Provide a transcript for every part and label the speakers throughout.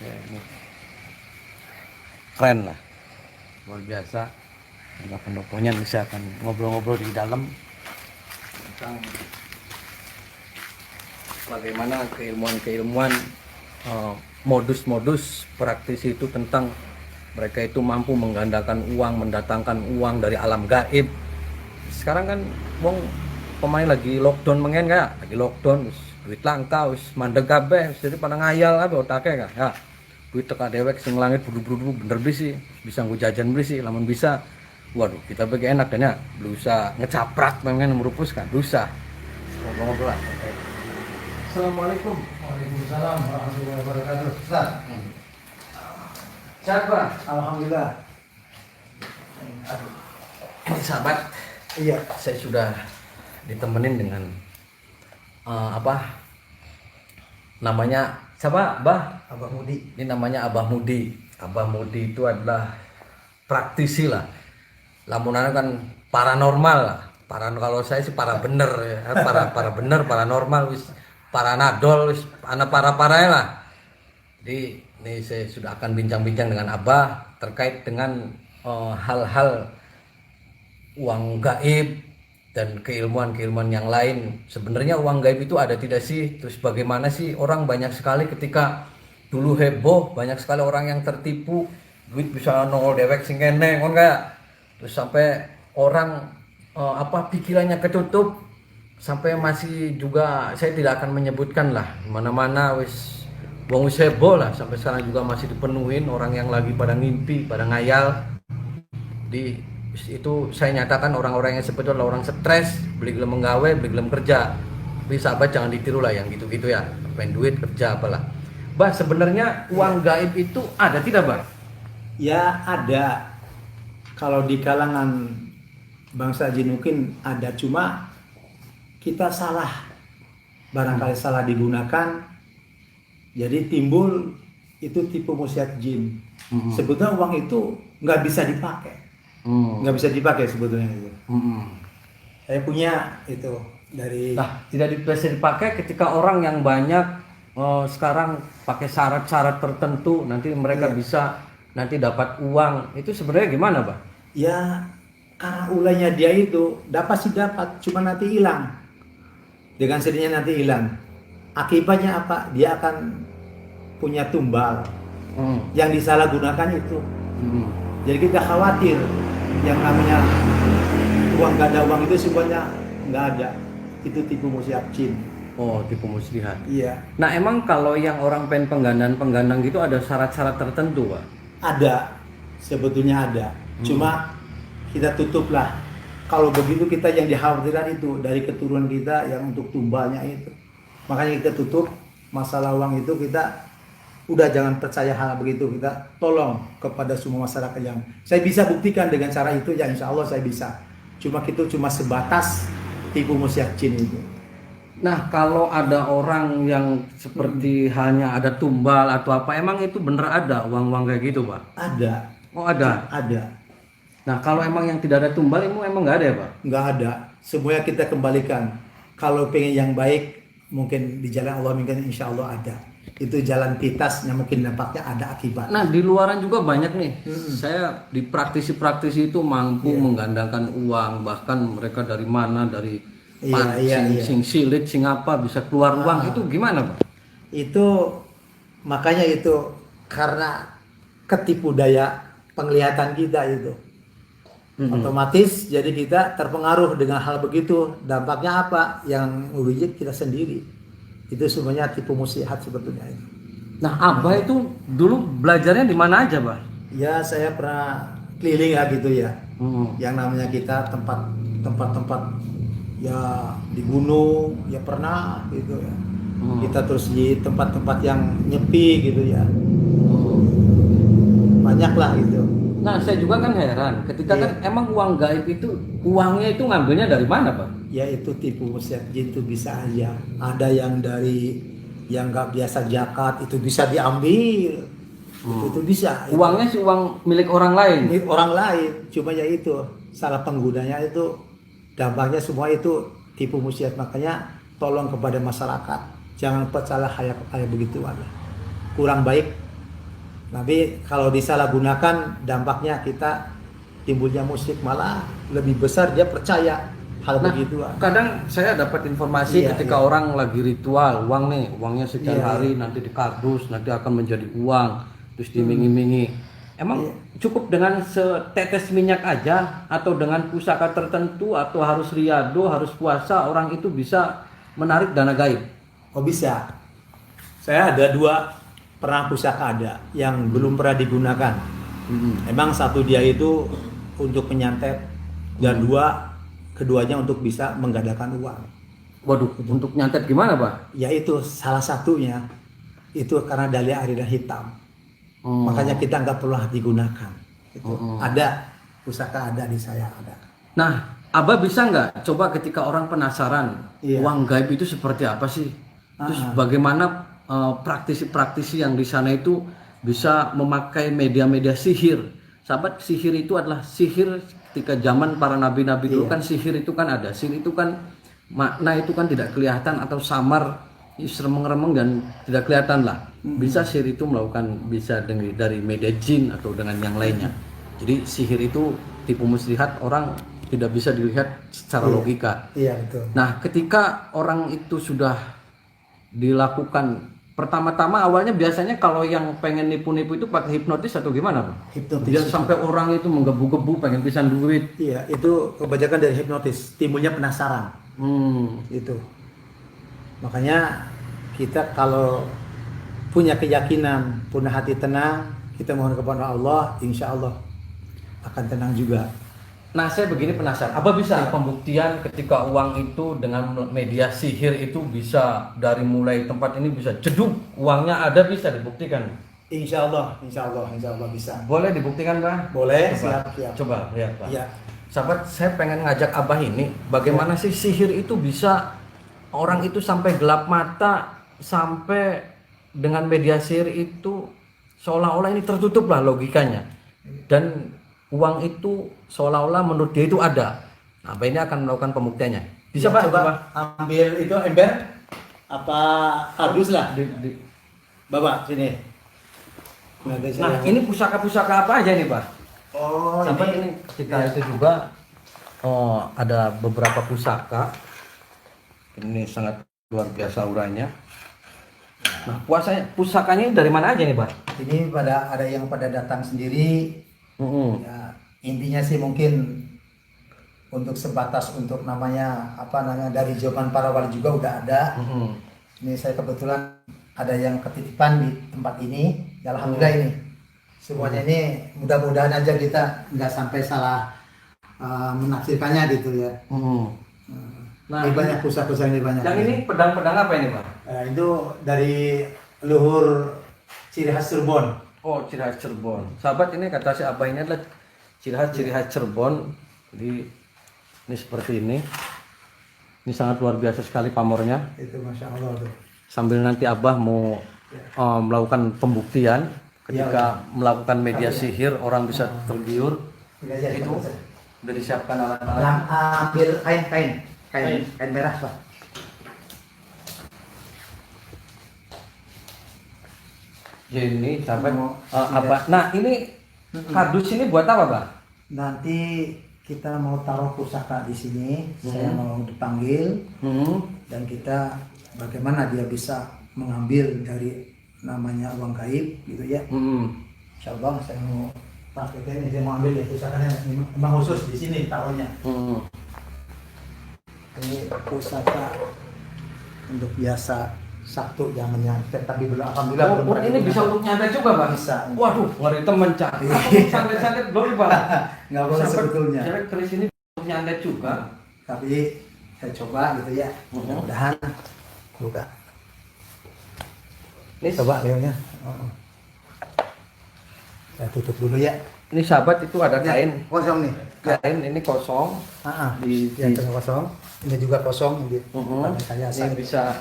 Speaker 1: Ya, ini keren lah, luar biasa. Karena pendoponya bisa akan ngobrol-ngobrol di dalam tentang bagaimana keilmuan-keilmuan, modus-modus praktisi itu tentang mereka itu mampu menggandakan uang, mendatangkan uang dari alam gaib. Sekarang kan wong pemain lagi lockdown mengen kayak lagi lockdown wis duit langka wis mandeg kabeh jadi pada ngayal kabeh otake kan ya duit teka dewek sing langit buru-buru bener bisi bisa nggo jajan bisi lamun bisa waduh kita bagi enak dan ya berusaha ngecaprak mengen merupus kan dosa ngobrol-ngobrol lah. Assalamualaikum.
Speaker 2: Waalaikumsalam warahmatullahi wabarakatuh. Ustaz.
Speaker 1: Siapa?
Speaker 2: Alhamdulillah.
Speaker 1: Aduh. Ini sahabat,
Speaker 2: Iya.
Speaker 1: saya sudah ditemenin dengan apa namanya siapa Bah?
Speaker 2: Abah Mudi.
Speaker 1: Ini namanya Abah Mudi. Abah Mudi itu adalah praktisi lah. Lamunana kan paranormal lah. Kalau saya sih para bener ya. Para bener, paranormal wis paranadol wis para lah. Jadi ini saya sudah akan bincang-bincang dengan Abah terkait dengan hal-hal uang gaib dan keilmuan-keilmuan yang lain. Sebenarnya uang gaib itu ada tidak sih? Terus bagaimana sih orang banyak sekali ketika dulu heboh, banyak sekali orang yang tertipu, duit bisa nongol dewek sing kene kon kayak. Terus sampai orang pikirannya ketutup sampai masih juga saya tidak akan menyebutkan lah mana-mana wis wong wis heboh lah sampai sekarang juga masih dipenuhin orang yang lagi pada ngimpi, pada ngayal. Di itu saya nyatakan orang-orang yang seperti itu adalah orang stres, beli gelem menggawe, beli gelem kerja. Tapi sahabat jangan ditiru lah yang gitu-gitu ya. Pengen duit kerja apalah. Bah, sebenarnya uang gaib itu ada tidak, Bah?
Speaker 2: Ya ada. Kalau di kalangan bangsa jin mungkin ada, cuma kita salah. Barangkali salah digunakan. Jadi timbul itu tipu musyiat jin. Sebetulnya uang itu nggak bisa dipakai. Nggak bisa dipakai sebetulnya itu. Saya punya itu dari.
Speaker 1: Nah, tidak bisa dipakai ketika orang yang banyak sekarang pakai syarat-syarat tertentu nanti mereka bisa nanti dapat uang. Itu sebenarnya gimana, Pak?
Speaker 2: Ya karena ulahnya dia itu dapat sih dapat, cuma nanti hilang. Dengan sendirinya nanti hilang. Akibatnya apa? Dia akan punya tumbal yang disalahgunakan itu. Jadi kita khawatir yang namanya uang gak ada uang itu semuanya nggak ada. Itu tipu musyiat jin.
Speaker 1: Oh, tipu muslihat.
Speaker 2: Iya.
Speaker 1: Nah, emang kalau yang orang pengen penggandaan gitu ada syarat-syarat tertentu, Pak?
Speaker 2: Ada, sebetulnya ada. Cuma kita tutuplah. Kalau begitu kita yang dikhawatirkan itu dari keturunan kita yang untuk tumbalnya itu. Makanya kita tutup masalah uang itu, kita udah jangan percaya hal begitu. Kita tolong kepada semua masyarakat yang saya bisa buktikan dengan cara itu ya insya Allah saya bisa. Cuma itu cuma sebatas tipu musyiat jin itu.
Speaker 1: Nah, kalau ada orang yang seperti hanya ada tumbal atau apa, emang itu bener ada uang-uang kayak gitu, Pak?
Speaker 2: Ada.
Speaker 1: Oh, ada.
Speaker 2: Ada.
Speaker 1: Nah, kalau emang yang tidak ada tumbal, emang nggak ada ya, Pak?
Speaker 2: Nggak ada. Semuanya kita kembalikan. Kalau pengen yang baik, mungkin di jalan Allah mungkin insya Allah ada. Itu jalan pintasnya mungkin dampaknya ada akibat.
Speaker 1: Nah, di luaran juga banyak nih. Saya di praktisi-praktisi itu mampu menggandakan uang, bahkan mereka dari mana, dari sing silit, sing apa bisa keluar uang. Itu gimana, Pak?
Speaker 2: Itu makanya itu karena ketipu daya penglihatan kita itu. Otomatis jadi kita terpengaruh dengan hal begitu. Dampaknya apa? Yang merugikan kita sendiri. Itu semuanya tipu muslihat sebetulnya itu.
Speaker 1: Nah, Abah itu dulu belajarnya di mana aja, Pak?
Speaker 2: Ya saya pernah keliling ya gitu ya. Yang namanya kita tempat-tempat ya di gunung ya pernah gitu ya. Kita terus di tempat-tempat yang nyepi gitu ya. Banyak lah gitu.
Speaker 1: Nah, saya juga kan heran, ketika kan emang uang gaib itu uangnya itu ngambilnya dari mana, Pak?
Speaker 2: Ya itu tipu musyiat jin itu bisa aja. Ada yang dari yang nggak biasa zakat itu bisa diambil. Itu bisa.
Speaker 1: Uangnya sih uang milik orang lain.
Speaker 2: Milik orang lain. Cuma ya itu salah penggunanya itu dampaknya semua itu tipu musyiat. Makanya tolong kepada masyarakat jangan percaya kayak begitu ada. Kurang baik Tapi kalau disalahgunakan dampaknya kita timbulnya musik malah lebih besar, dia percaya hal
Speaker 1: Nah,
Speaker 2: begitu.
Speaker 1: kadang saya dapat informasi
Speaker 2: Iya,
Speaker 1: ketika
Speaker 2: iya.
Speaker 1: orang lagi ritual, uangnya sekian
Speaker 2: Iya,
Speaker 1: hari nanti dikardus, nanti akan menjadi uang, terus dimingi-mingi. Emang
Speaker 2: Iya.
Speaker 1: cukup dengan setetes minyak aja atau dengan pusaka tertentu atau harus riado, harus puasa orang itu bisa menarik dana gaib?
Speaker 2: Oh bisa. Saya ada 2 perang pusaka ada yang belum pernah digunakan. Emang satu dia itu untuk penyantet dan keduanya untuk bisa menggandakan uang.
Speaker 1: Waduh, untuk nyantet gimana, Pak?
Speaker 2: Yaitu salah satunya itu karena dalih aridan hitam.
Speaker 1: Oh.
Speaker 2: Makanya kita nggak perlu digunakan. Itu ada pusaka ada di saya ada.
Speaker 1: Nah, Abah bisa nggak coba ketika orang penasaran
Speaker 2: Iya.
Speaker 1: uang gaib itu seperti apa sih? Terus bagaimana praktisi-praktisi yang di sana itu bisa memakai media-media sihir? Sahabat, sihir itu adalah sihir ketika zaman para nabi-nabi dulu kan sihir itu kan ada. Sihir itu kan makna itu kan tidak kelihatan atau samar, seremeng-remeng dan tidak kelihatan lah. Bisa sihir itu melakukan bisa dari media jin atau dengan yang lainnya. Jadi sihir itu tipu muslihat orang tidak bisa dilihat secara logika.
Speaker 2: Iya betul.
Speaker 1: Nah, ketika orang itu sudah dilakukan pertama-tama awalnya biasanya kalau yang pengen nipu-nipu itu pakai hipnotis atau gimana, Pak?
Speaker 2: Hipnotis.
Speaker 1: Dia sampai orang itu menggebu-gebu pengen pisan duit.
Speaker 2: Iya, itu kebanyakan dari hipnotis, timbulnya penasaran. Itu. Makanya kita kalau punya keyakinan, punya hati tenang, kita mohon kepada Allah, insya Allah akan tenang juga.
Speaker 1: Nah, saya begini penasaran. Apa bisa pembuktian ketika uang itu dengan media sihir itu bisa dari mulai tempat ini bisa jeduk uangnya ada bisa dibuktikan?
Speaker 2: Insya Allah bisa.
Speaker 1: Boleh dibuktikan, Pak?
Speaker 2: Boleh,
Speaker 1: Coba,
Speaker 2: siap.
Speaker 1: coba lihat, Pak.
Speaker 2: Iya.
Speaker 1: Sahabat, saya pengen ngajak Abah ini, bagaimana sih sihir itu bisa orang itu sampai gelap mata, sampai dengan media sihir itu seolah-olah ini tertutup lah logikanya. Dan uang itu seolah-olah menurut dia itu ada. Nah, Abah ini akan melakukan pembuktiannya. Bisa,
Speaker 2: Ya,
Speaker 1: Pak?
Speaker 2: coba ambil itu ember apa kardus lah. Bapak sini.
Speaker 1: Nah, ini pusaka-pusaka apa aja nih, Pak?
Speaker 2: Oh,
Speaker 1: Sahabat, ini kita itu juga ada beberapa pusaka. Ini sangat luar biasa auranya. Nah, pusakanya dari mana aja nih, Pak?
Speaker 2: ini ada yang pada datang sendiri. Ya, intinya sih mungkin untuk sebatas untuk namanya dari zaman para wali juga udah ada. Ini saya kebetulan ada yang ketitipan di tempat ini. Ya, alhamdulillah ini semuanya ini mudah-mudahan aja kita nggak sampai salah menafsirkannya gitu ya.
Speaker 1: Nah,
Speaker 2: Ini banyak pusaka ini banyak.
Speaker 1: yang ini pedang-pedang apa ini, Pak?
Speaker 2: Itu dari luhur ciri khas Cirebon.
Speaker 1: Oh, ciri khas Cirebon. Sahabat, ini kata si Abah ini adalah ciri khas Cirebon. Jadi ini seperti ini. Ini sangat luar biasa sekali pamornya.
Speaker 2: Itu masya Allah tuh.
Speaker 1: Sambil nanti Abah mau melakukan pembuktian ketika melakukan media sihir orang bisa tergiur. Itu udah disiapkan alat-alat.
Speaker 2: Ambil kain merah Pak.
Speaker 1: Ini sahabat apa? Nah, ini kardus ini buat apa, Pak?
Speaker 2: Nanti kita mau taruh pusaka di sini. Saya mau dipanggil dan kita bagaimana dia bisa mengambil dari namanya uang gaib gitu ya. Insya Allah saya mau prakteknya dia mau ambil ya pusakanya memang khusus di sini taruhnya. Ini pusaka untuk biasa Sabtu yang menyantet tapi belum alhamdulillah belum
Speaker 1: ini bisa untuk nyantet juga, Pak?
Speaker 2: Bisa.
Speaker 1: Waduh, ngeri temen Cak. Santet-santet belum, Pak?
Speaker 2: Nggak boleh sebetulnya.
Speaker 1: Cewek keris ini untuk nyantet juga.
Speaker 2: Tapi saya coba gitu ya. Mudah-mudahan buka.
Speaker 1: Ini
Speaker 2: Coba realnya. Saya tutup dulu ya.
Speaker 1: Ini sahabat itu ada kain.
Speaker 2: Kosong nih.
Speaker 1: Kain ini kosong.
Speaker 2: Di tengah kosong. Ini juga kosong. Ini
Speaker 1: Ini bisa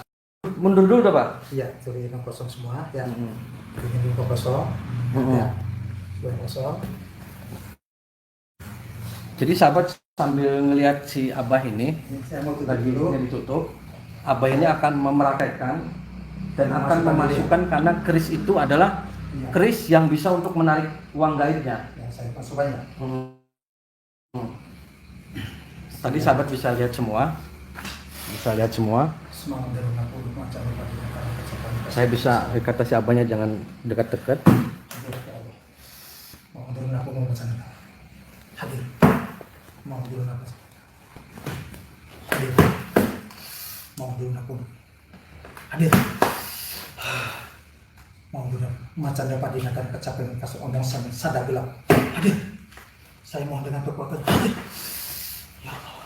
Speaker 1: mundur dulu dah, Pak.
Speaker 2: Iya, ini yang kosong semua ya. Ini juga kosong. Ya. Dua kosong.
Speaker 1: Jadi sahabat sambil ngelihat si Abah ini
Speaker 2: Saya mau tutup
Speaker 1: lagi
Speaker 2: dulu.
Speaker 1: ini ditutup, Abah ini akan memerakaikan dan akan memasukkan karena keris itu adalah
Speaker 2: Iya.
Speaker 1: kris yang bisa untuk menarik uang gaibnya.
Speaker 2: Ya, saya masuk banyak.
Speaker 1: Hmm. Tadi sahabat bisa lihat semua.
Speaker 2: Semangat dari aku macam apa
Speaker 1: Saya bisa kata si abahnya jangan dekat-dekat.
Speaker 2: mau turun aku mau baca hadir mau turun aku hadir mau turun aku hadir mau turun macam dapat diingatkan kecapean kasus undang sadar gelap hadir saya mohon dengan kekuatan hadir ya Allah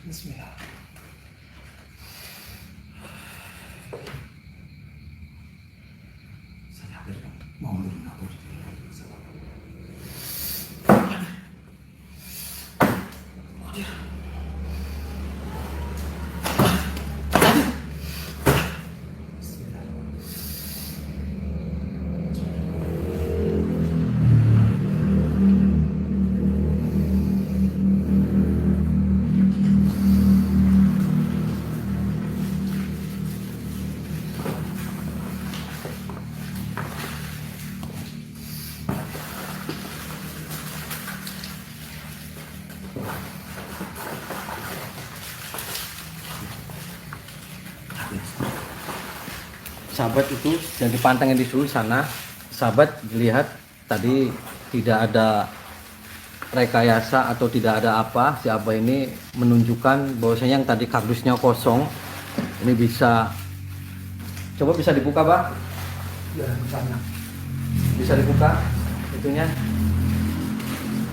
Speaker 2: Bismillah saya hadir mau turun aku
Speaker 1: Sahabat itu yang dipantengin di seluruh sana, sahabat lihat tadi tidak ada rekayasa atau tidak ada apa. Si abah ini menunjukkan bahwasanya yang tadi kardusnya kosong ini bisa dibuka, Pak?
Speaker 2: ya misalnya
Speaker 1: Bisa dibuka itunya.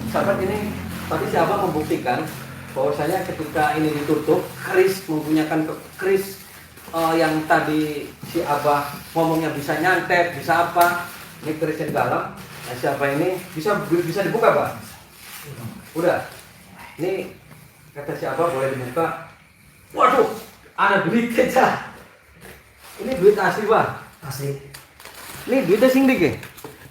Speaker 1: Sahabat, ini tadi si abah membuktikan bahwasanya ketika ini ditutup, kris menggunakan kris yang tadi si abah ngomongnya bisa nyantet, bisa apa, ini kerisnya di dalam. Nah, si abah ini bisa dibuka, Pak? Udah. Ini kata si abah boleh dibuka. Waduh, ada duit aja. Ini duit asli, Pak.
Speaker 2: asik
Speaker 1: Ini duitnya sing dik ya?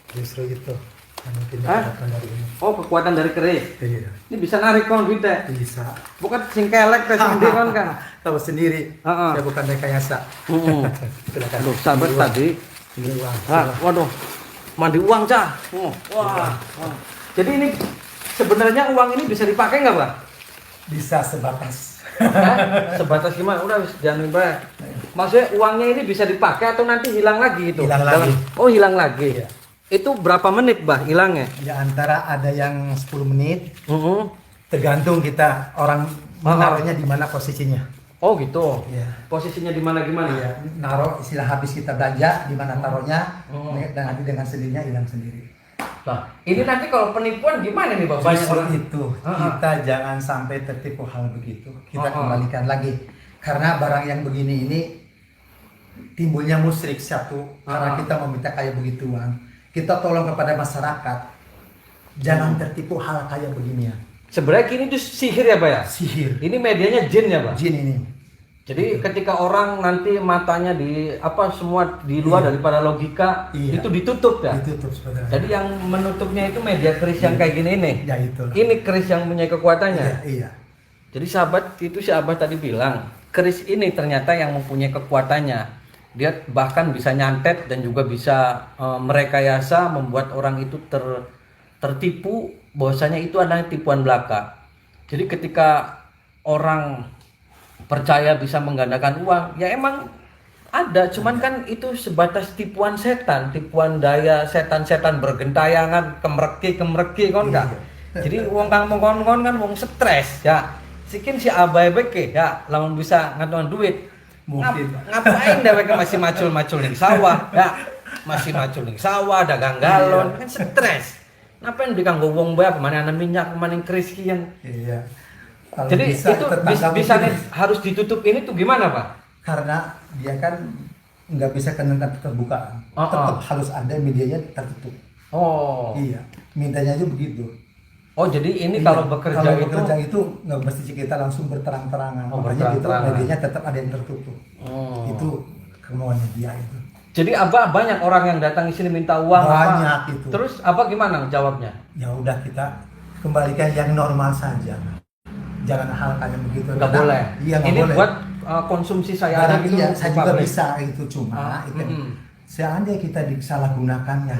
Speaker 2: justru itu mungkin
Speaker 1: Hah?
Speaker 2: dapatkan dari ini
Speaker 1: Oh, kekuatan dari keris.
Speaker 2: iya
Speaker 1: Ini bisa narik kon duitnya.
Speaker 2: bisa
Speaker 1: Bukan sing kelek teh sing dik kon kan.
Speaker 2: tahu sendiri
Speaker 1: Heeh.
Speaker 2: saya bukan rekayasa silakan
Speaker 1: Aduh, sahabat tadi.
Speaker 2: ini uang
Speaker 1: Waduh, mandi uang, Cah. Wah. Jadi ini sebenarnya uang ini bisa dipakai nggak, Pak?
Speaker 2: bisa sebatas
Speaker 1: Sebatas gimana? Udah, jangan baik. Maksudnya uangnya ini bisa dipakai atau nanti hilang lagi itu?
Speaker 2: Hilang lagi.
Speaker 1: Oh, hilang lagi.
Speaker 2: Iya.
Speaker 1: Itu berapa menit, Bah, hilangnya?
Speaker 2: ya antara ada yang 10 menit
Speaker 1: Heeh.
Speaker 2: tergantung kita orang menaruhnya di mana posisinya
Speaker 1: Oh, gitu.
Speaker 2: Iya.
Speaker 1: Posisinya di mana gimana?
Speaker 2: ya naruh istilah habis kita belanja di mana taruhnya dan nanti dengan sendirinya hilang sendiri
Speaker 1: Nah, ini nanti kalau penipuan gimana nih, Pak? Banyak
Speaker 2: justru
Speaker 1: orang
Speaker 2: itu kita jangan sampai tertipu hal begitu kita kembalikan lagi karena barang yang begini ini timbulnya musyrik satu karena kita meminta kayak begituan kita tolong kepada masyarakat jangan tertipu hal kayak beginian
Speaker 1: Sebenarnya kini itu sihir ya, Pak ya?
Speaker 2: sihir
Speaker 1: Ini medianya jin ya, Pak?
Speaker 2: jin ini
Speaker 1: Jadi ketika orang nanti matanya di apa semua di luar daripada logika
Speaker 2: Iya.
Speaker 1: itu ditutup ya.
Speaker 2: ditutup sebenarnya
Speaker 1: Jadi yang menutupnya itu media keris yang kayak gini nih.
Speaker 2: ya itulah
Speaker 1: Ini keris yang punya kekuatannya.
Speaker 2: iya
Speaker 1: Jadi sahabat itu si abah tadi bilang keris ini ternyata yang mempunyai kekuatannya. Dia bahkan bisa nyantet dan juga bisa merekayasa membuat orang itu tertipu bahwasanya itu adalah tipuan belaka. Jadi ketika orang percaya bisa menggandakan uang, ya emang ada, cuman kan itu sebatas tipuan setan, tipuan daya setan-setan bergentayangan, kemereki kon kan. Jadi wong kang kon kan wong stres ya. Sikin si abai beke ya, lamun bisa ngantongan duit.
Speaker 2: Mungkin.
Speaker 1: Ngapain dheweke masih macul-macul ning sawah ya. Masih macul ning sawah, dagang galon, kan stres. Ngapain dikanggo wong bae kemana ana minyak, kemana keris kian.
Speaker 2: iya kalau
Speaker 1: Jadi itu
Speaker 2: tertangkap
Speaker 1: bisa
Speaker 2: itu,
Speaker 1: harus ditutup ini tuh gimana, Pak?
Speaker 2: karena dia kan nggak bisa kena keterbukaan tetap harus ada medianya tertutup
Speaker 1: Oh.
Speaker 2: iya mintanya aja begitu
Speaker 1: Oh, jadi ini
Speaker 2: Iya,
Speaker 1: kalau bekerja
Speaker 2: itu nggak mesti kita langsung berterang-terangan
Speaker 1: Oh,
Speaker 2: makanya itu
Speaker 1: berterang-terangan.
Speaker 2: medianya tetap ada yang tertutup itu kemauannya dia itu
Speaker 1: Jadi Abah banyak orang yang datang di sini minta uang
Speaker 2: banyak
Speaker 1: apa?
Speaker 2: itu
Speaker 1: Terus Abah gimana jawabnya?
Speaker 2: ya udah kita kembalikan yang normal saja jangan hal kayak begitu
Speaker 1: Nggak
Speaker 2: Karena-
Speaker 1: boleh.
Speaker 2: iya nggak
Speaker 1: Ini
Speaker 2: boleh
Speaker 1: buat konsumsi saya aja
Speaker 2: barang
Speaker 1: gitu.
Speaker 2: iya saya
Speaker 1: nggak
Speaker 2: juga
Speaker 1: boleh.
Speaker 2: bisa itu cuma itu seandainya kita disalahgunakannya,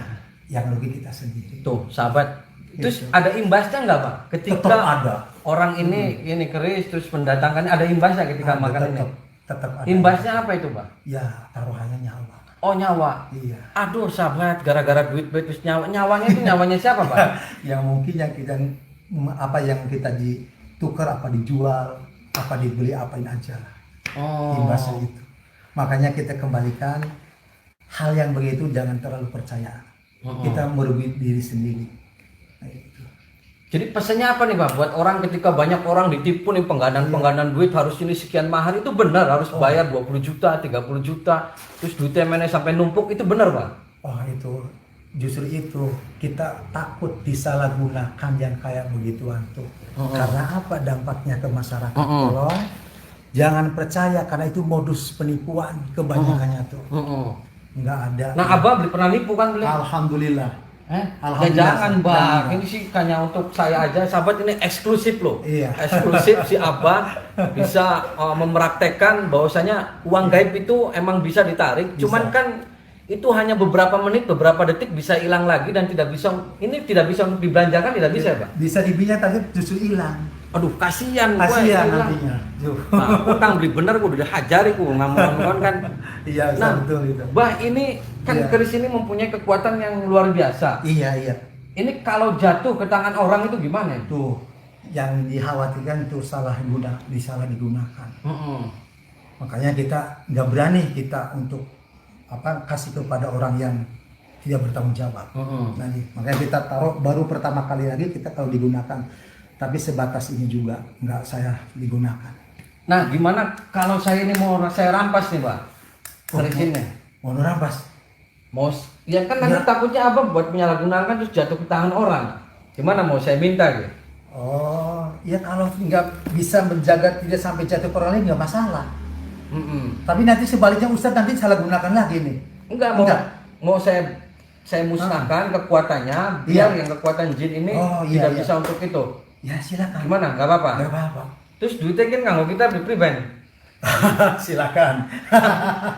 Speaker 2: yang rugi kita sendiri.
Speaker 1: Tuh, sahabat. Terus
Speaker 2: Gitu.
Speaker 1: ada imbasnya nggak, Pak? Ketika
Speaker 2: Tetap ada.
Speaker 1: orang ini keris terus mendatangkannya, ada imbasnya ketika
Speaker 2: Ada,
Speaker 1: makan ini.
Speaker 2: tetap ada.
Speaker 1: Imbasnya apa itu, Pak?
Speaker 2: Ya, taruhannya nyawa.
Speaker 1: Oh, nyawa.
Speaker 2: Iya.
Speaker 1: Aduh, sahabat, gara-gara duit terus nyawanya itu nyawanya siapa, Pak?
Speaker 2: Yang mungkin yang kita apa yang kita ditukar, apa dijual, apa dibeli, apain aja lah.
Speaker 1: Oh.
Speaker 2: Imbasnya itu. Makanya kita kembalikan hal yang begitu jangan terlalu percaya. Kita merugi diri sendiri. Nah, itu.
Speaker 1: Jadi pesannya apa nih, Pak? Buat orang ketika banyak orang ditipu nih penggandaan duit harus ini sekian mahar, itu benar harus bayar 20 juta, 30 juta, terus duitnya mana sampai numpuk, itu benar, Pak?
Speaker 2: Oh, itu justru itu kita takut disalahgunakan yang kayak begituan tuh. Karena apa dampaknya ke masyarakat? Tolong jangan percaya karena itu modus penipuan kebanyakannya tuh. Nggak ada.
Speaker 1: Nah, Abah pernah nipu kan beli?
Speaker 2: Alhamdulillah.
Speaker 1: Ya
Speaker 2: Alhamdulillah.
Speaker 1: jangan, Bang.
Speaker 2: Jangan.
Speaker 1: Ini sih hanya untuk saya aja, sahabat, ini eksklusif loh.
Speaker 2: Iya.
Speaker 1: Eksklusif si Abah bisa mempraktekkan bahwasanya uang gaib itu emang bisa ditarik,
Speaker 2: Bisa.
Speaker 1: cuman kan itu hanya beberapa menit, beberapa detik bisa hilang lagi dan tidak bisa untuk dibelanjakan, tidak bisa, Pak.
Speaker 2: Bisa dibilang tapi justru hilang.
Speaker 1: Aduh, kasihan gue
Speaker 2: Kasihan
Speaker 1: hilang.
Speaker 2: nantinya.
Speaker 1: Nah, utang beli bener gue udah hajari gue ngomong kan.
Speaker 2: Iya,
Speaker 1: Nah,
Speaker 2: betul itu.
Speaker 1: Bah, ini kan
Speaker 2: Iya.
Speaker 1: keris ini mempunyai kekuatan yang luar biasa.
Speaker 2: Iya.
Speaker 1: Ini kalau jatuh ke tangan orang itu gimana?
Speaker 2: Tuh yang dikhawatirkan itu disalah digunakan. Makanya kita nggak berani kita untuk kasih kepada orang yang tidak bertanggung jawab. Nah, makanya kita taruh baru pertama kali lagi kita kalau digunakan, tapi sebatas ini juga nggak saya digunakan.
Speaker 1: Nah, gimana kalau saya ini mau saya rampas nih, Pak? Keris ini.
Speaker 2: Mau rampas?
Speaker 1: Ya kan nanti
Speaker 2: Ya.
Speaker 1: takutnya Abah buat menyalahgunakan terus jatuh ke tangan orang. Gimana mau saya minta gitu?
Speaker 2: Oh, ya kalau nggak bisa menjaga tidak sampai jatuh ke orang lain nggak masalah. Tapi nanti sebaliknya Ustadz nanti salah gunakan lagi nih.
Speaker 1: Enggak, mau saya musnahkan kekuatannya biar yang kekuatan jin ini tidak bisa untuk itu.
Speaker 2: Ya silakan.
Speaker 1: Gimana? Enggak apa-apa.
Speaker 2: Nggak apa-apa.
Speaker 1: Terus duitnya kan kanggo kita beli pribadi.
Speaker 2: Silakan.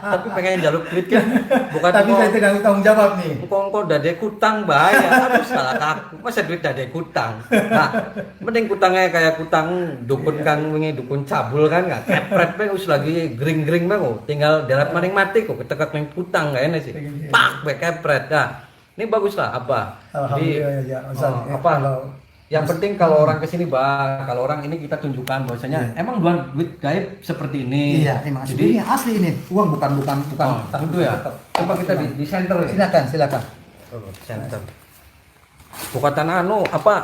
Speaker 1: Tapi pengen jaluk duit kan. Bukan
Speaker 2: Tapi saya tidak tanggung jawab nih.
Speaker 1: engkau dade kutang bahaya. Aduh, salah kaku. Masa duit dade kutang. Nah, mending kutangnya kayak kutang dukun kang wingi dukun cabul kan enggak kepret bae us lagi gring-gring bae kok. Tinggal darat maning mati kok ketekak ning kutang enggak enak sih. Pak bae kepret. Nah, ini bagus lah apa?
Speaker 2: Alhamdulillah ya.
Speaker 1: Yang penting kalau orang kesini, Bang, kalau orang ini kita tunjukkan bahwasanya emang duit gaib seperti ini.
Speaker 2: Iya, emang asli. Ini asli ini. Uang bukan.
Speaker 1: Tentu ya. Coba kita di center ya.
Speaker 2: Silakan.
Speaker 1: Center. Bukan apa?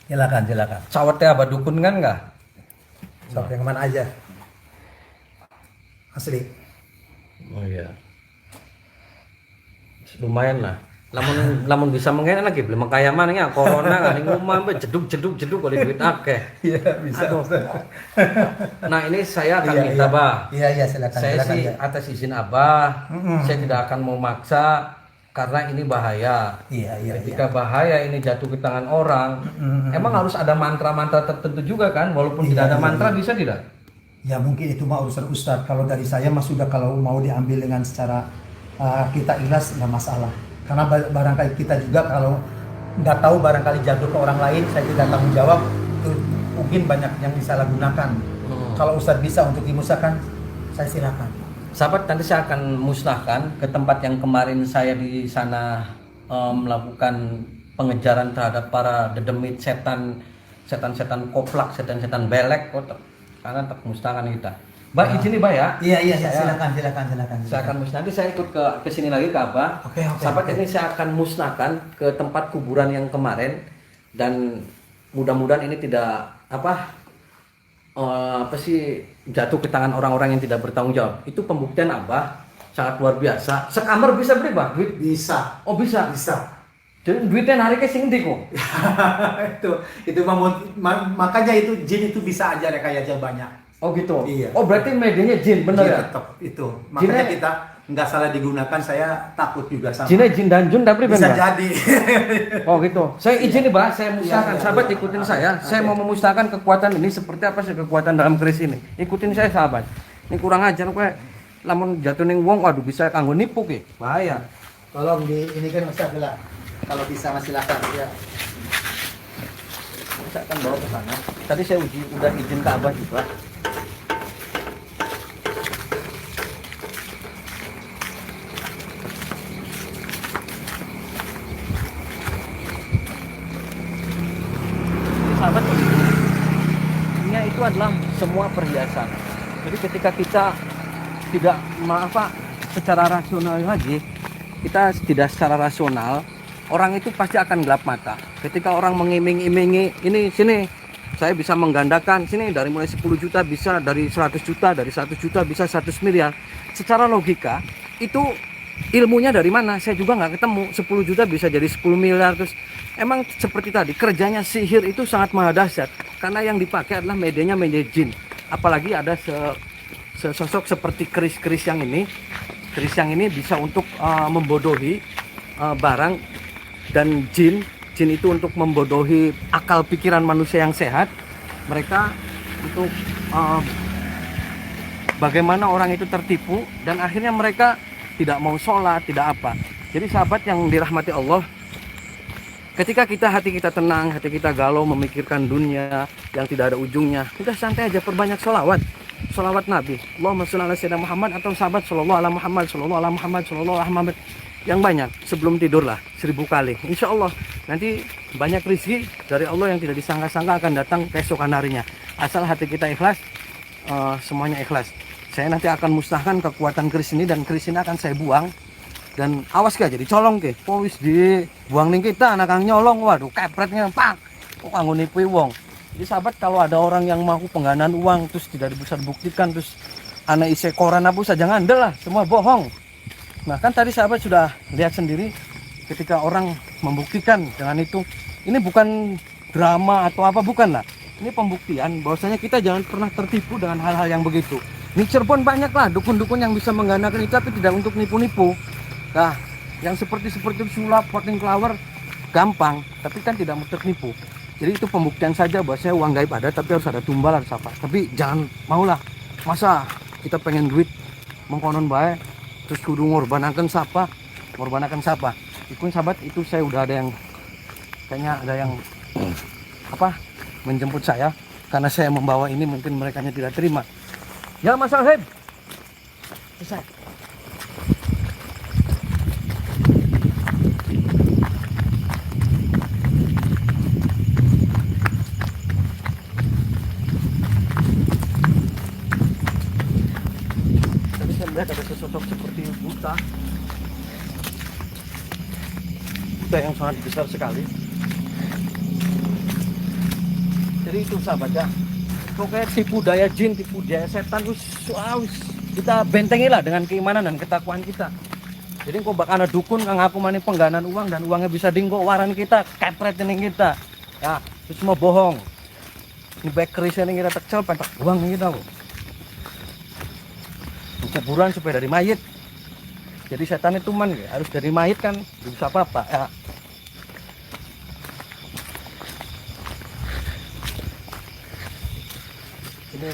Speaker 2: Silakan.
Speaker 1: Cawatnya abah dukun kan enggak?
Speaker 2: Sok yang mana aja. Asli.
Speaker 1: Oh iya. Lumayan lah. Lamun bisa mengen lagi beli mengkayaman ya corona kan ning omah mbak jeduk oleh duit akeh.
Speaker 2: Iya, bisa.
Speaker 1: Aduh. Nah, ini saya akan minta, Bah.
Speaker 2: Iya, silakan.
Speaker 1: Saya sih atas izin Abah, saya tidak akan mau maksa karena ini bahaya.
Speaker 2: Iya.
Speaker 1: Ketika bahaya ini jatuh ke tangan orang, emang harus ada mantra-mantra tertentu juga kan? Walaupun tidak ada mantra bisa tidak?
Speaker 2: Ya mungkin itu mah urusan Ustadz. Kalau dari saya mah sudah kalau mau diambil dengan secara kita ikhlas nggak masalah. Karena barangkali kita juga kalau nggak tahu barangkali jatuh ke orang lain, saya tidak tanggung jawab. Itu mungkin banyak yang disalahgunakan. Kalau Ustadz bisa untuk dimusnahkan, saya silakan.
Speaker 1: Sahabat, nanti saya akan musnahkan ke tempat yang kemarin saya di sana melakukan pengejaran terhadap para dedemit setan koplak, setan belek, karena musnahkan kita. Mbak, izin nih, Mbak ya.
Speaker 2: Iya, silakan.
Speaker 1: Saya akan musnah. Nanti saya ikut ke sini lagi ke Abah.
Speaker 2: Oke.
Speaker 1: Sahabat, ini saya akan musnahkan ke tempat kuburan yang kemarin dan mudah-mudahan ini tidak jatuh ke tangan orang-orang yang tidak bertanggung jawab. Itu pembuktian Abah sangat luar biasa. Sekamar bisa beli, Bang? Duit?
Speaker 2: Bisa.
Speaker 1: Oh, bisa. Jadi duitnya nariknya sing ndi kok?
Speaker 2: itu makanya itu jin itu bisa aja rekayasa banyak.
Speaker 1: Oh gitu.
Speaker 2: Iya.
Speaker 1: Oh berarti medianya jin, bener ya?
Speaker 2: Tetap itu. Makanya kita nggak salah digunakan. Saya takut juga sama.
Speaker 1: Jinnya jin dan jun tapi
Speaker 2: bisa
Speaker 1: bener.
Speaker 2: jadi.
Speaker 1: Oh gitu. Saya izin nih, Pak, saya musnahkan.
Speaker 2: Iya,
Speaker 1: Sahabat
Speaker 2: iya.
Speaker 1: ikutin saya. Saya mau memusnahkan kekuatan ini seperti apa sih kekuatan dalam keris ini. Ikutin saya, sahabat. Ini kurang ajar gue. lamun jatuh ning wong waduh bisa kanggo nipu ki. Bahaya.
Speaker 2: Tolong di ini kan Ustaz Abdullah. Kalau bisa silakan ya.
Speaker 1: Saya akan bawa ke sana. Tadi saya udah izin ke Abah juga. Sahabat, dunia itu adalah semua perhiasan. Jadi ketika kita tidak secara rasional lagi, kita tidak secara rasional, orang itu pasti akan gelap mata. Ketika orang mengiming-imingi, ini sini saya bisa menggandakan, sini dari mulai 10 juta bisa dari 100 juta, dari 100 juta bisa 100 miliar. Secara logika itu ilmunya dari mana? Saya juga nggak ketemu. 10 juta bisa jadi 10 miliar. Terus emang seperti tadi, kerjanya sihir itu sangat maha dahsyat karena yang dipakai adalah medianya media jin. Apalagi ada sesosok seperti keris yang ini. Keris yang ini bisa untuk membodohi barang, dan jin itu untuk membodohi akal pikiran manusia yang sehat. Mereka untuk bagaimana orang itu tertipu dan akhirnya mereka tidak mau sholat, tidak apa. Jadi sahabat yang dirahmati Allah, ketika hati kita tenang, hati kita galau memikirkan dunia yang tidak ada ujungnya, udah santai aja, perbanyak sholawat Nabi, Allahumma sholli ala sayyidina Muhammad, atau sahabat sallallahu ala Muhammad, sallallahu ala Muhammad, sallallahu ala Muhammad, yang banyak sebelum tidur lah 1000 kali. Insya Allah nanti banyak rezeki dari Allah yang tidak disangka-sangka akan datang keesokan harinya, asal hati kita ikhlas. Semuanya ikhlas. Saya nanti akan musnahkan kekuatan keris ini, dan keris ini akan saya buang. Dan awas gak jadi colong ke, wis di buang ning kita anak kang nyolong, waduh kepretnya pak, kok kanggo nipu wong. Jadi sahabat, kalau ada orang yang mau penggandaan uang terus tidak bisa dibuktikan, terus anak isi koran apa saja ngandel lah, semua bohong. Nah kan tadi sahabat sudah lihat sendiri, ketika orang membuktikan dengan itu, ini bukan drama atau apa, bukan lah. Ini pembuktian bahwasanya kita jangan pernah tertipu dengan hal-hal yang begitu. Di Cirebon banyak lah dukun-dukun yang bisa menggandakan itu, tapi tidak untuk nipu-nipu. Nah, yang seperti sulap, potting flower gampang, tapi kan tidak mau ternipu. Jadi itu pembuktian saja bahwa saya uang gaib ada, tapi harus ada tumbal, harus apa. Tapi jangan maulah, masa kita pengen duit mengkonon baik, terus kudu ngorbanakan siapa. Ikut sahabat, itu saya udah ada yang kayaknya ada yang menjemput saya karena saya membawa ini, mungkin mereka tidak terima. Ya Mas Alheb, selesai. Tadi saya melihat ada sesosok seperti buta yang sangat besar sekali. Jadi itu sahabat ya, pokoknya tipu daya jin, tipu daya setan kita bentengi lah dengan keimanan dan ketakwaan kita. Jadi kok bakal ada dukun kang aku mani penggandaan uang, dan uangnya bisa dinggo waran kita, kepret ini kita ya, itu semua bohong. Ini baik keris ini kita tekcel pentak uang kita kok. Kuburan supaya dari mayit. Jadi setan itu harus dari mayit kan, bisa apa-apa ya. Ini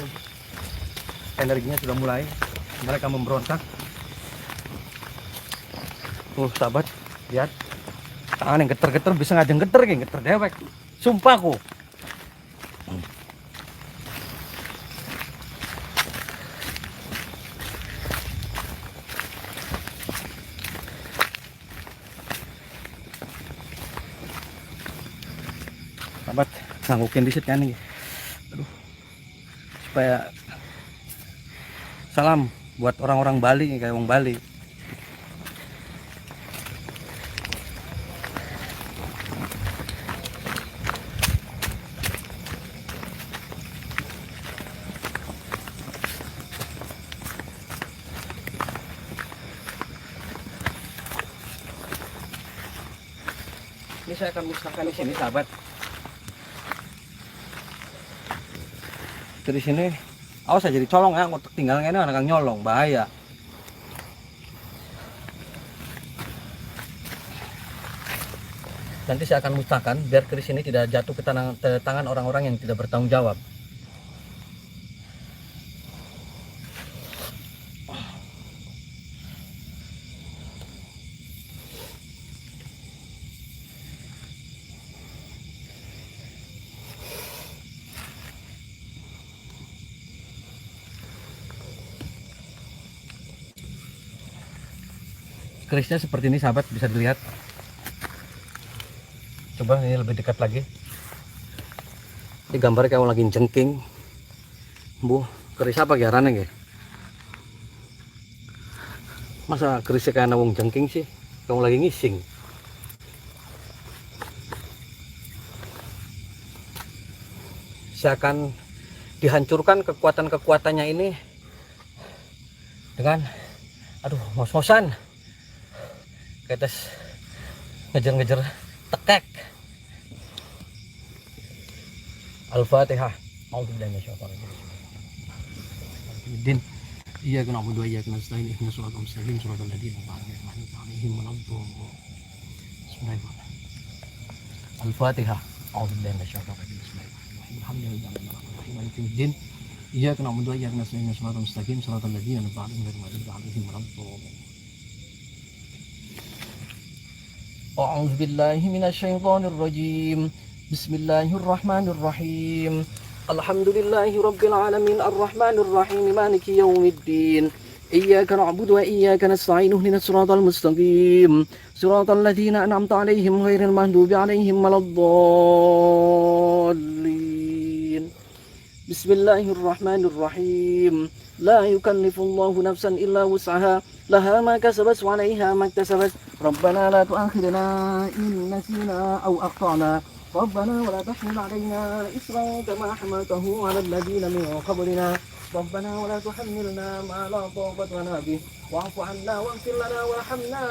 Speaker 1: energinya sudah mulai, mereka memberontak. Tuh sahabat, lihat tangan yang geter-geter, bisa ngajeng geter dewek, sumpah ku. Sahabat, nganggukin disit kan nih. Aduh. Supaya salam buat orang-orang Bali, kayak orang Bali. Ini saya akan musnahkan di sini sahabat. Dari sini awas aja jadi colong ya, ngotak tinggal ini anak nyolong, bahaya. Nanti saya akan musnahkan biar keris ini tidak jatuh ke tangan orang-orang yang tidak bertanggung jawab. kerisnya seperti ini sahabat, bisa dilihat. Coba ini lebih dekat lagi. Ini gambar kayak lagi jengking. Bu, keris apa giarannya ya? Masa kerisnya kayak nawung jengking sih? Kamu lagi ngising. Saya akan dihancurkan kekuatan-kekuatannya ini dengan ngos-ngosan kayak tes ngejar-ngejar tekek. Al-Fatihah. A'udzubillahi minasyaitonir rajim. Iyyaka na'budu wa iyyaka nasta'in ihdinas siratal mustaqim siratal ladzina an'amta 'alaihim ghairil Bismillahirrahmanirrahim. Al-Fatihah. A'udzubillahi minasyaitonir rajim. Bismillahirrahmanirrahim. Alhamdulillahirabbil alamin. Iyyaka na'budu wa iyyaka nasta'in ihdinas siratal mustaqim siratal ladzina an'amta 'alaihim ghairil 'alaihim. أعوذ بالله من الشيطان الرجيم بسم الله الرحمن الرحيم الحمد لله رب العالمين الرحمن الرحيم مالك يوم الدين إياك نعبد وإياك نستعين اهدنا الصراط المستقيم صراط الذين أنعمت عليهم غير المغضوب عليهم ولا الضالين بسم الله الرحمن الرحيم لا يكلف الله نفسا إلا وسعها لها ما كسبت وعليها ما اكتسبت ربنا لا تؤاخذنا إن نسينا أو أخطأنا ربنا ولا تحمل علينا إصرا كما حملته على الذين من قبلنا ربنا ولا تحملنا ما لا طاقة لنا به واعف عنا واغفر لنا وارحمنا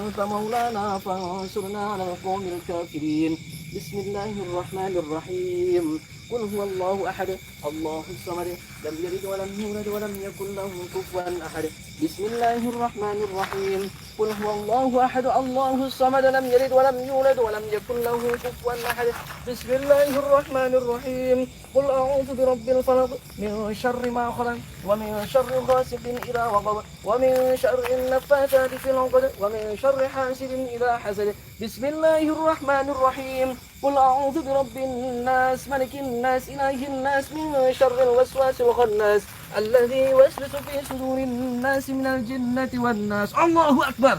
Speaker 1: أنت مولانا فانصرنا على القوم الكافرين بسم الله الرحمن الرحيم قل هو الله أحد الله الصمد لم يلد ولم يولد ولم يكن له كفوا أحد بسم الله الرحمن الرحيم قل هو الله أحد الله الصمد لم يلد ولم يولد ولم يكن له كفوا أحد بسم الله الرحمن الرحيم قل أعوذ برب الفلق من شر ما خلق ومن شر غاسق إذا وقب ومن شر النفاثات في العقد ومن شر حاسد إذا حسد بسم الله الرحمن الرحيم قل أعوذ برب الناس ملك الناس إله الناس من شر الوسواس الخناس الذي يوسوس في صدور الناس من الجنة والناس الله أكبر.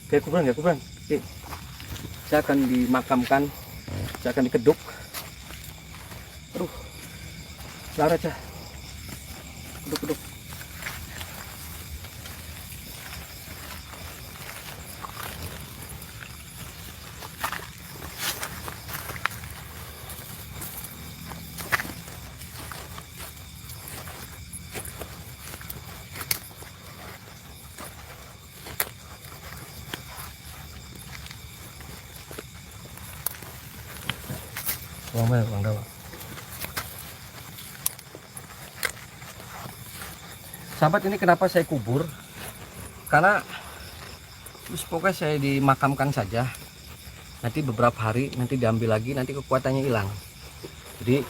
Speaker 1: Kayak kuburan. Saya akan dimakamkan, saya akan dikeduk. Aduh, lara cah. Keduk. Bang Dawa. Sahabat, ini kenapa saya kubur? Karena pokoknya saya dimakamkan saja. Nanti beberapa hari nanti diambil lagi, nanti kekuatannya hilang. Jadi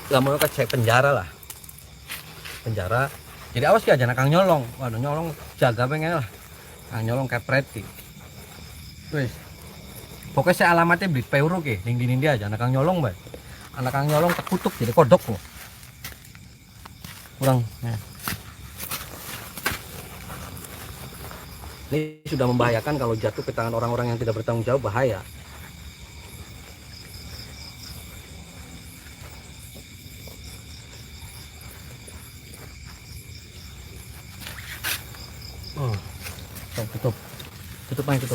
Speaker 1: nggak mau saya penjara lah. Penjara. Jadi awas ya, jangan kang nyolong. Waduh, nyolong jaga pengen lah. Kang nyolong kepret. Wes. Pokoknya saya alamatnya beli peuro ke, ning dia aja. Anak kang nyolong, Mbak. Anak kang nyolong terkutuk jadi kodok loh. Kurang. Ya. Ini sudah membahayakan, kalau jatuh ke tangan orang-orang yang tidak bertanggung jawab bahaya. Oh, tutup. Tutup. Ya.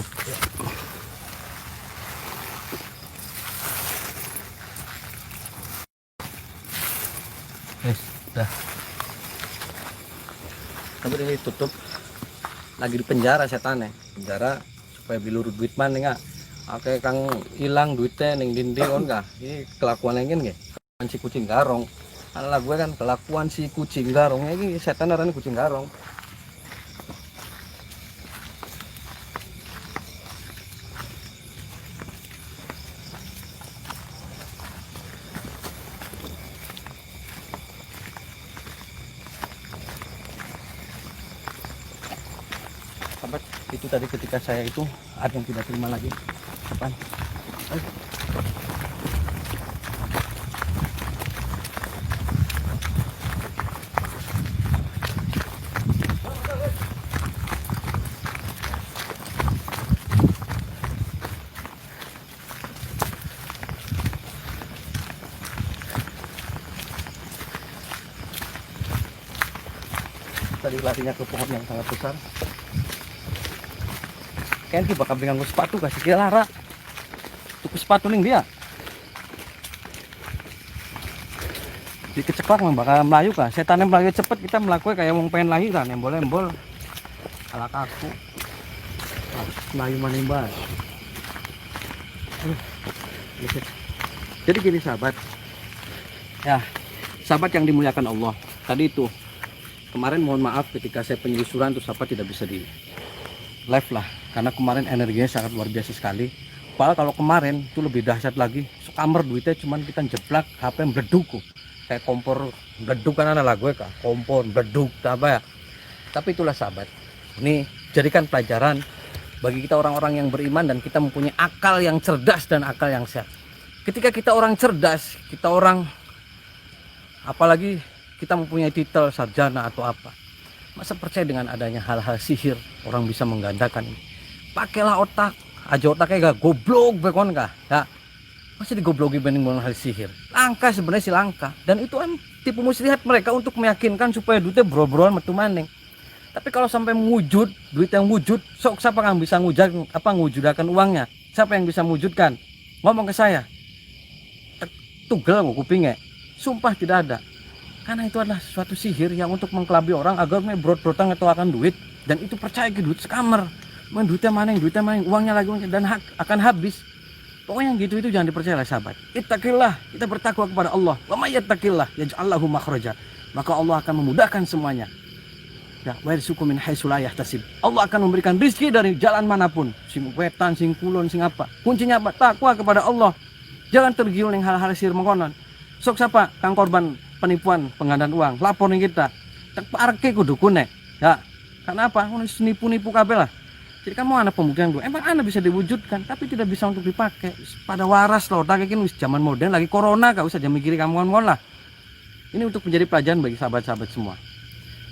Speaker 1: Dah. Tapi ini tutup. Lagi di penjara setan penjara supaya bilur duit mana nggak? Oke kang hilang duitnya neng dinding on nggak? Ini kelakuan yang gini, si kucing garong. Alah gue kan kelakuan si kucing garong. Ini setan arane kucing garong. Sahabat,
Speaker 3: Itu tadi ketika saya itu ada yang tidak terima lagi. Apaan? Ayo. Tadi larinya ke pohon yang sangat besar. Kayaknya dia bakal pegang sepatu kasih dia lara. Tuku sepatu nih dia. Di kecepak mah bakal melayu kah. Setan yang melayu cepet kita melakukan kayak mau pengen lahiran embol-embol. Ala kaku. Melayu manimba. Jadi gini sahabat. Ya, sahabat yang dimuliakan Allah. Tadi itu kemarin mohon maaf ketika saya penyelusuran terus apa tidak bisa di live lah karena kemarin energinya sangat luar biasa sekali. Padahal kalau kemarin itu lebih dahsyat lagi. Sekamar duitnya cuman kita jeblak HP meleduk kayak kompor meleduk kan ada lagu ya kak kompor meleduk apa ya. Tapi itulah sahabat. Ini jadikan pelajaran bagi kita orang-orang yang beriman dan kita mempunyai akal yang cerdas dan akal yang sehat. Ketika kita orang cerdas, kita orang apalagi kita mempunyai titel sarjana atau apa, masa percaya dengan adanya hal-hal sihir orang bisa menggandakan ini? Pakailah otak aja, otaknya gak goblok bekon kah ya, masih digobloki banding dengan hal sihir. Langka sebenarnya sih langka, dan itu tipu muslihat mereka untuk meyakinkan supaya duitnya bro-broan metu maning. Tapi kalau sampai mewujud duit yang wujud, sok siapa yang bisa ngewujudakan uangnya? Siapa yang bisa mewujudkan? Ngomong ke saya, tugel nggak kupingnya, sumpah tidak ada. Karena itu adalah suatu sihir yang untuk mengkelabi orang agar brot-brotan akan duit, dan itu percaya ke duit sekamar. Duitnya maning, uangnya lagi dan akan habis. Pokoknya gitu itu jangan dipercaya lah sahabat. Ittaqillah, kita bertakwa kepada Allah. Wa may yattaqillah yaj'al lahu makhraja. Maka Allah akan memudahkan semuanya. Ya, wa yarzuqhu min haitsu la yahtasib. Allah akan memberikan rezeki dari jalan manapun. Sing wetan, sing kulon, sing apa. Kuncinya apa? Takwa kepada Allah. Jangan tergiur ning hal-hal sihir mengkonon. Sok siapa kang korban penipuan penggandaan uang, lapor nih kita. Tak parke kudu kune. Ya. Kenapa? Nipu-nipu kabeh lah. Jadi kamu anak pembuktian gue. Emang anak bisa diwujudkan, tapi tidak bisa untuk dipakai. Pada waras loh, tak kayak wis zaman modern lagi corona, gak usah jangan mikirin kamu lah. Ini untuk menjadi pelajaran bagi sahabat-sahabat semua.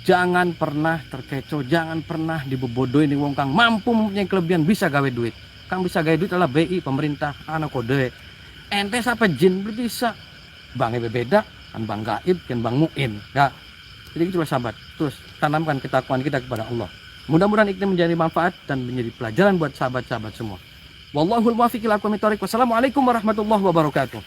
Speaker 3: Jangan pernah terkecoh, jangan pernah dibebodohin di wong kang mampu mempunyai kelebihan bisa gawe duit. Kang bisa gawe duit adalah BI, pemerintah, anak kode. Ente siapa jin bisa. Bangnya beda, kan bang gaib, kan bang mu'in. Ya. Jadi itulah sahabat. Terus tanamkan ketakwaan kita kepada Allah. Mudah-mudahan ini menjadi manfaat dan menjadi pelajaran buat sahabat-sahabat semua. Wallahul muwaffiq ila aqwamit thoriq. Wassalamualaikum warahmatullahi wabarakatuh.